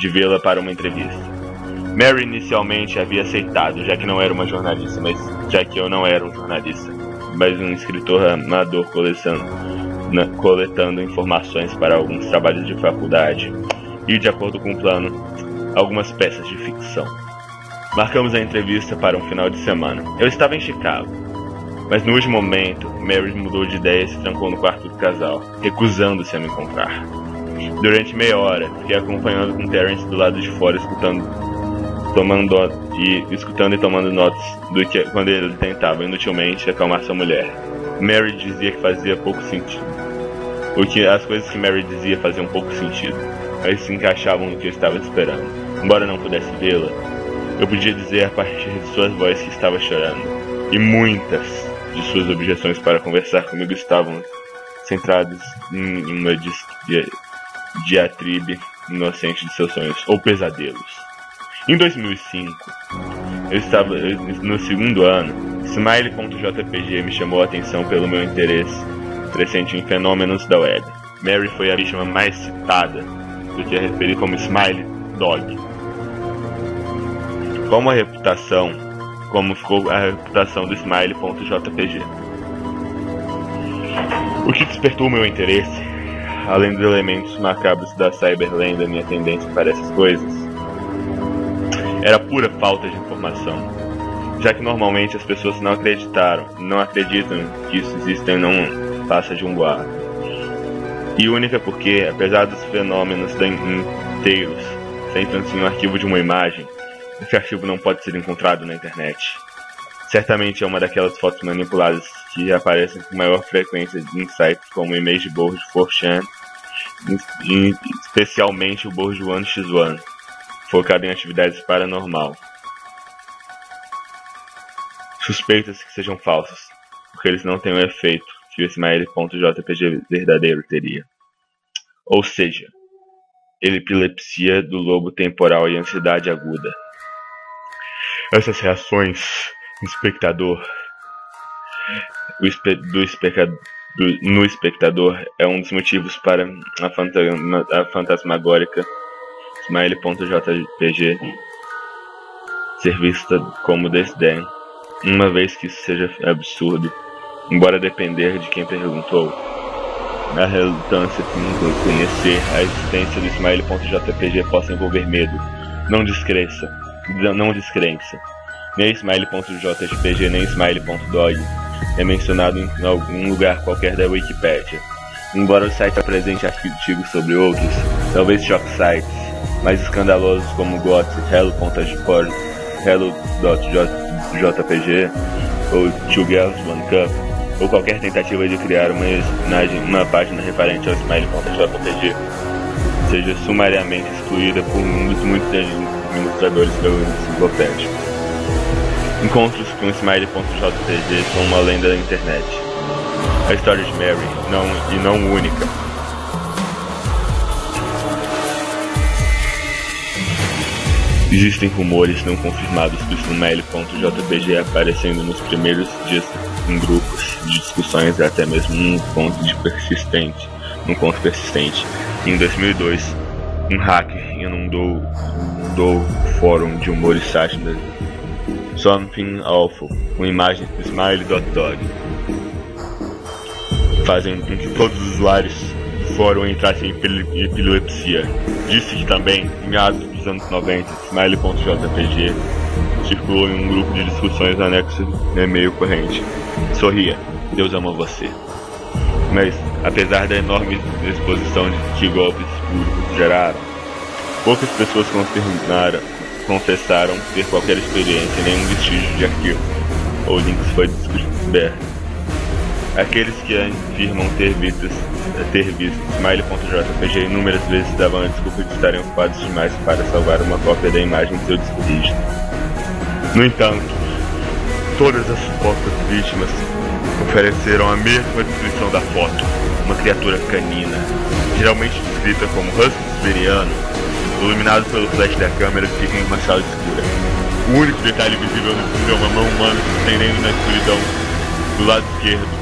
de vê-la para uma entrevista. Mary inicialmente havia aceitado, já que não era uma jornalista, já que eu não era um jornalista, mas um escritor amador coletando informações para alguns trabalhos de faculdade e, de acordo com o plano, algumas peças de ficção. Marcamos a entrevista para um final de semana. Eu estava em Chicago, mas no último momento, Mary mudou de ideia e se trancou no quarto do casal, recusando-se a me encontrar. Durante meia hora, fiquei acompanhando com Terence do lado de fora, escutando e tomando notas quando ele tentava inutilmente acalmar sua mulher. Mary dizia que fazia pouco sentido. As coisas que Mary dizia faziam pouco sentido, mas se encaixavam no que eu estava esperando. Embora não pudesse vê-la, eu podia dizer a partir de sua voz que estava chorando, e muitas de suas objeções para conversar comigo estavam centradas em uma diatribe inocente de seus sonhos ou pesadelos. Em 2005, eu estava no segundo ano. Smiley.jpg me chamou a atenção pelo meu interesse crescente em fenômenos da web. Mary foi a vítima mais citada, do que a referi como Smiley Dog. Como ficou a reputação do Smiley.jpg. O que despertou meu interesse, além dos elementos macabros da cyberlenda e minha tendência para essas coisas, era pura falta de informação, já que normalmente as pessoas não acreditam que isso existe e não passa de um boato. E única porque, apesar dos fenômenos inteiros sentam-se no arquivo de uma imagem, esse arquivo não pode ser encontrado na internet. Certamente é uma daquelas fotos manipuladas que aparecem com maior frequência em sites como e-mails de Board 4chan, especialmente o Board 1x1, focado em atividades paranormal. Suspeitas que sejam falsos, porque eles não têm o efeito que o Smiley.jpg verdadeiro teria. Ou seja, epilepsia do lobo temporal e ansiedade aguda. Essas reações no espectador é um dos motivos para a fantasmagórica Smiley.jpg ser vista como desdém, uma vez que isso seja absurdo, embora depender de quem perguntou. A relutância em conhecer a existência do Smiley.jpg possa envolver medo, não descrença. Nem Smiley.jpg nem Smiley.dog é mencionado em algum lugar qualquer da Wikipedia. Embora o site apresente artigos sobre outros, talvez shock sites mais escandalosos como GOT, Hello.jpg ou Two Girls One Cup, ou qualquer tentativa de criar uma página referente ao Smiley.jpg seja sumariamente excluída por um dos muitos administradores da enciclopédia. Encontros com Smiley.jpg são uma lenda da internet. A história de Mary, não única. Existem rumores não confirmados do Smiley.jpg aparecendo nos primeiros dias em grupos de discussões, até mesmo num conto persistente. Em 2002, um hacker inundou o fórum de humor e sátira Something Awful com imagens do Smiley.dog, fazendo com que todos os usuários do fórum entrassem em epilepsia. Disse que também, em meados dos anos 90, Smiley.jpg circulou em um grupo de discussões anexo no e-mail corrente. Sorria, Deus ama você. Mas, apesar da enorme exposição que golpes públicos geraram, poucas pessoas confessaram ter qualquer experiência em nenhum vestígio de arquivo ou links foi descoberto. Aqueles que afirmam ter visto Smiley.jpg inúmeras vezes davam a desculpa de estarem ocupados demais para salvar uma cópia da imagem em seu disco rígido. No entanto, todas as supostas vítimas ofereceram a mesma descrição da foto: uma criatura canina, geralmente descrita como husky siberiano, iluminado pelo flash da câmera que fica em uma sala escura. O único detalhe visível no vídeo é uma mão humana se estendendo na escuridão do lado esquerdo.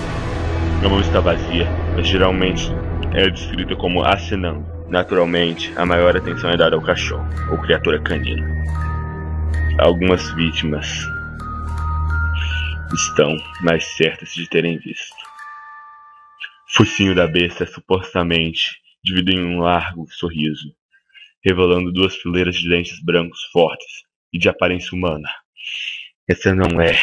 A mão está vazia, mas geralmente é descrita como acenando. Naturalmente, a maior atenção é dada ao cachorro, ou criatura canina. Algumas vítimas estão mais certas de terem visto. O focinho da besta é supostamente dividido em um largo sorriso, revelando 2 fileiras de dentes brancos fortes e de aparência humana. Essa não é,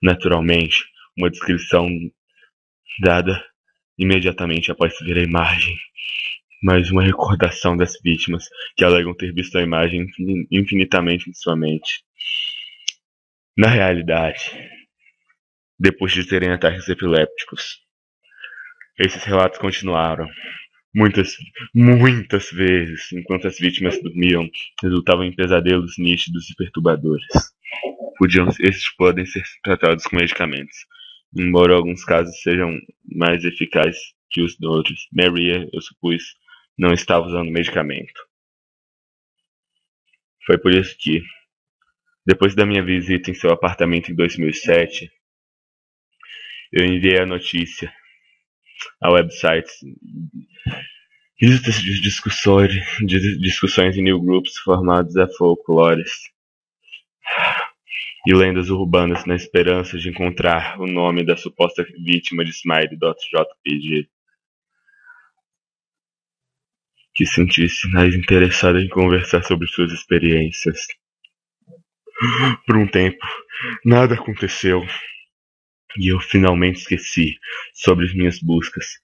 naturalmente, uma descrição dada imediatamente após ver a imagem, mas uma recordação das vítimas que alegam ter visto a imagem infinitamente em sua mente. Na realidade, depois de terem ataques epilépticos, esses relatos continuaram. Muitas vezes, enquanto as vítimas dormiam, resultavam em pesadelos nítidos e perturbadores. Esses podem ser tratados com medicamentos, embora alguns casos sejam mais eficazes que os outros. Maria, eu supus, não estava usando medicamento. Foi por isso que, depois da minha visita em seu apartamento em 2007, eu enviei a notícia a websites, listas de discussões em newsgroups formados a folclores e lendas urbanas na esperança de encontrar o nome da suposta vítima de Smiley.jpg que sentisse mais interessada em conversar sobre suas experiências. Por um tempo, nada aconteceu e eu finalmente esqueci sobre as minhas buscas.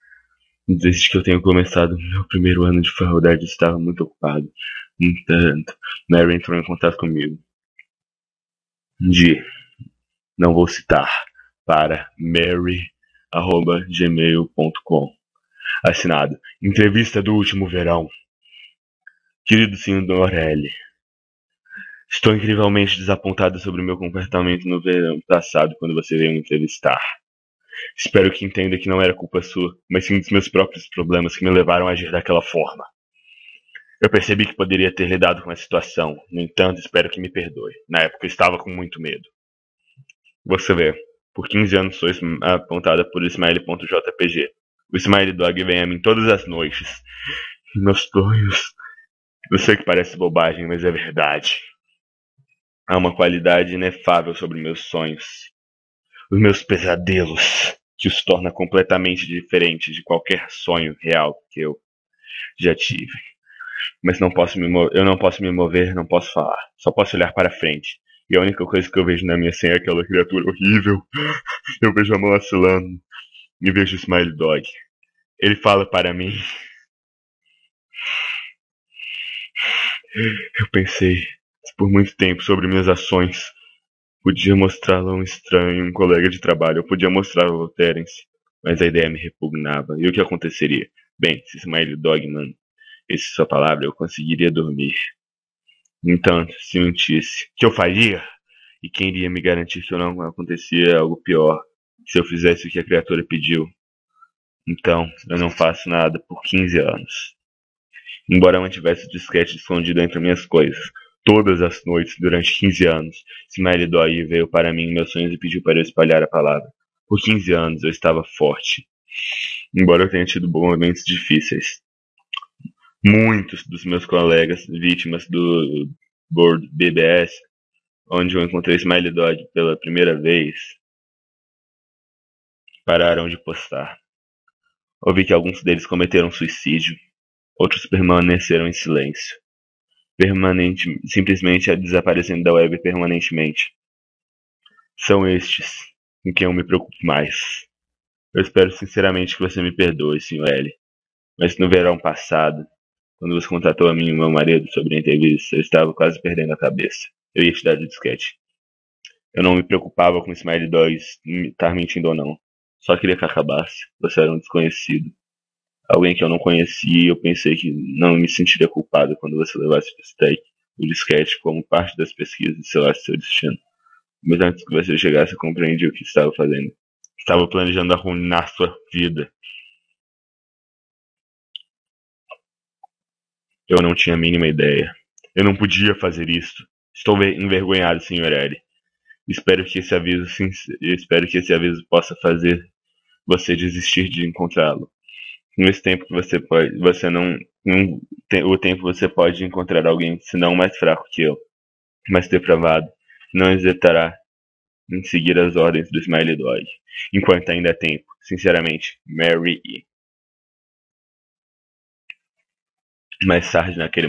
Desde que eu tenho começado meu primeiro ano de faculdade, estava muito ocupado. No entanto, Mary entrou em contato comigo. Não vou citar, para mary@gmail.com. Assinado, entrevista do último verão. Querido Sr. L, estou incrivelmente desapontado sobre o meu comportamento no verão passado quando você veio me entrevistar. Espero que entenda que não era culpa sua, mas sim dos meus próprios problemas que me levaram a agir daquela forma. Eu percebi que poderia ter lidado com a situação, no entanto, espero que me perdoe. Na época eu estava com muito medo. Você vê, por 15 anos sou apontada por Smiley.jpg. O Smiley Dog vem a mim todas as noites. E meus sonhos... Eu sei que parece bobagem, mas é verdade. Há uma qualidade inefável sobre meus sonhos. Os meus pesadelos, que os torna completamente diferentes de qualquer sonho real que eu já tive. Mas eu não posso me mover, não posso falar. Só posso olhar para frente. E a única coisa que eu vejo na minha senha é aquela criatura horrível. Eu vejo a mão oscilando e vejo o Smiley Dog. Ele fala para mim. Eu pensei por muito tempo sobre minhas ações. Podia mostrá-lo a um estranho, um colega de trabalho. Eu podia mostrá-lo ao Terence. Mas a ideia me repugnava. E o que aconteceria? Bem, se Smiley Dogman, essa é sua palavra, eu conseguiria dormir. Então, se mentisse, que eu faria? E quem iria me garantir que não acontecia algo pior se eu fizesse o que a criatura pediu? Então, eu não faço nada por 15 anos. Embora eu mantivesse o disquete escondido entre minhas coisas, todas as noites, durante 15 anos, Smiley Dog veio para mim em meus sonhos e pediu para eu espalhar a palavra. Por 15 anos eu estava forte. Embora eu tenha tido momentos difíceis. Muitos dos meus colegas, vítimas do Board BBS, onde eu encontrei Smiley Dog pela primeira vez, pararam de postar. Ouvi que alguns deles cometeram suicídio. Outros permaneceram em silêncio. Simplesmente desaparecendo da web permanentemente. São estes com quem eu me preocupo mais. Eu espero sinceramente que você me perdoe, Sr. L. Mas no verão passado, quando você contatou a mim e o meu marido sobre a entrevista, eu estava quase perdendo a cabeça. Eu ia te dar o disquete. Eu não me preocupava com Smiley Dogs estar mentindo ou não. Só queria que acabasse. Você era um desconhecido. Alguém que eu não conhecia, e eu pensei que não me sentiria culpado quando você levasse o disquete como parte das pesquisas e selasse seu destino. Mas antes que você chegasse, eu compreendi o que estava fazendo. Estava planejando arruinar sua vida. Eu não tinha a mínima ideia. Eu não podia fazer isso. Estou envergonhado, Sr. L. Espero que esse aviso possa fazer você desistir de encontrá-lo. Nesse tempo que você não o tempo você pode encontrar alguém, se não mais fraco que eu, mais depravado, não hesitará em seguir as ordens do Smiley Dog, enquanto ainda há tempo. Sinceramente, Mary E. Mais tarde naquele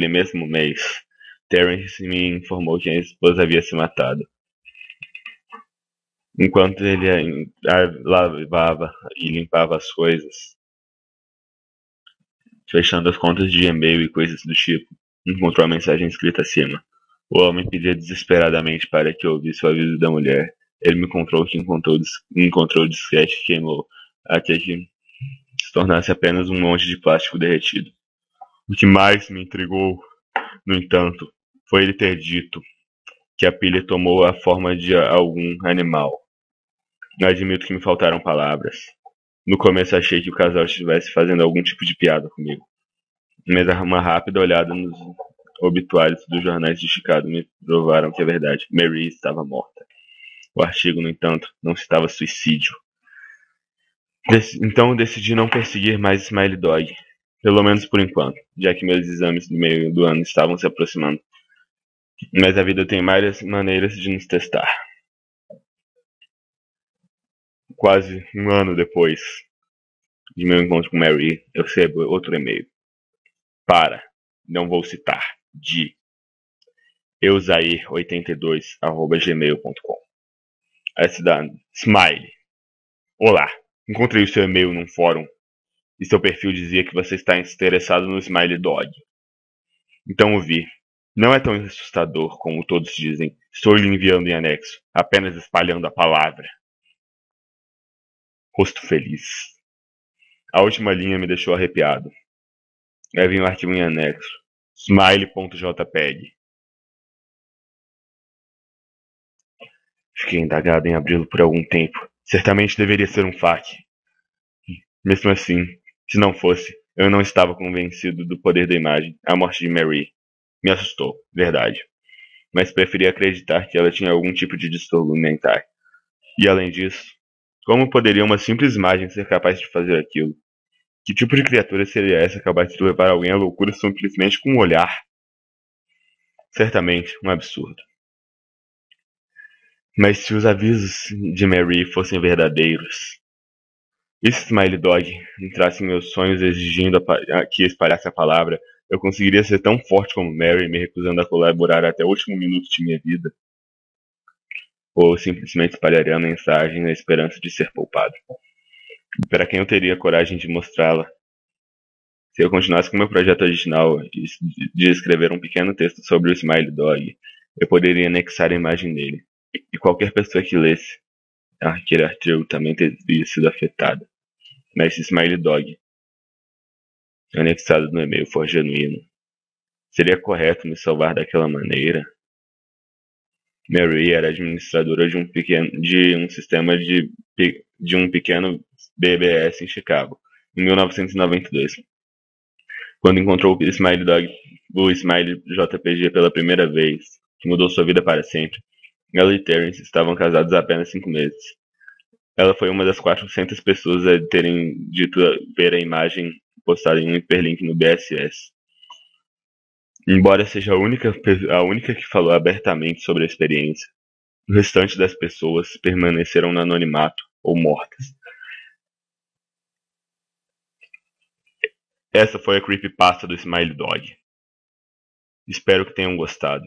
mesmo mês, Terence me informou que a esposa havia se matado. Enquanto ele lavava e limpava as coisas, fechando as contas de e-mail e coisas do tipo, encontrou a mensagem escrita acima. O homem pedia desesperadamente para que eu ouvisse o aviso da mulher. Ele me contou que encontrou o disquete e queimou, até que se tornasse apenas um monte de plástico derretido. O que mais me intrigou, no entanto, foi ele ter dito que a pilha tomou a forma de algum animal. Admito que me faltaram palavras. No começo achei que o casal estivesse fazendo algum tipo de piada comigo, mas uma rápida olhada nos obituários dos jornais de Chicago me provaram que é verdade. Mary estava morta. O artigo, no entanto, não citava suicídio. Então decidi não perseguir mais Smiley Dog, pelo menos por enquanto, já que meus exames do meio do ano estavam se aproximando. Mas a vida tem várias maneiras de nos testar. Quase um ano depois de meu encontro com Mary, eu recebo outro e-mail. Não vou citar, de euzair82@gmail.com. S. Smiley. Olá, encontrei o seu e-mail num fórum e seu perfil dizia que você está interessado no Smiley Dog. Então ouvi. Não é tão assustador como todos dizem. Estou lhe enviando em anexo, apenas espalhando a palavra. Rosto feliz. A última linha me deixou arrepiado. Havia um arquivo em anexo. Smiley.jpg. Fiquei indagado em abri-lo por algum tempo. Certamente deveria ser um FAQ. Mesmo assim, se não fosse, eu não estava convencido do poder da imagem. A morte de Mary me assustou, verdade. Mas preferi acreditar que ela tinha algum tipo de distúrbio mental. E além disso, como poderia uma simples imagem ser capaz de fazer aquilo? Que tipo de criatura seria essa capaz de levar alguém à loucura simplesmente com um olhar? Certamente um absurdo. Mas se os avisos de Mary fossem verdadeiros, e se Smiley Dog entrasse em meus sonhos exigindo que espalhasse a palavra, eu conseguiria ser tão forte como Mary, me recusando a colaborar até o último minuto de minha vida? Ou simplesmente espalharia a mensagem na esperança de ser poupado? Para quem eu teria coragem de mostrá-la? Se eu continuasse com meu projeto original de escrever um pequeno texto sobre o Smiley Dog, eu poderia anexar a imagem dele. E qualquer pessoa que lesse aquele artigo também teria sido afetada. Mas se Smiley Dog anexado no e-mail for genuíno, seria correto me salvar daquela maneira? Mary era administradora de um sistema de um pequeno BBS em Chicago, em 1992. Quando encontrou o Smiley JPG pela primeira vez, que mudou sua vida para sempre, ela e Terence estavam casados há apenas 5 meses. Ela foi uma das 400 pessoas a terem dito ver a imagem postada em um hiperlink no BSS. Embora seja a única que falou abertamente sobre a experiência, o restante das pessoas permaneceram no anonimato ou mortas. Essa foi a creepypasta do Smiley Dog. Espero que tenham gostado.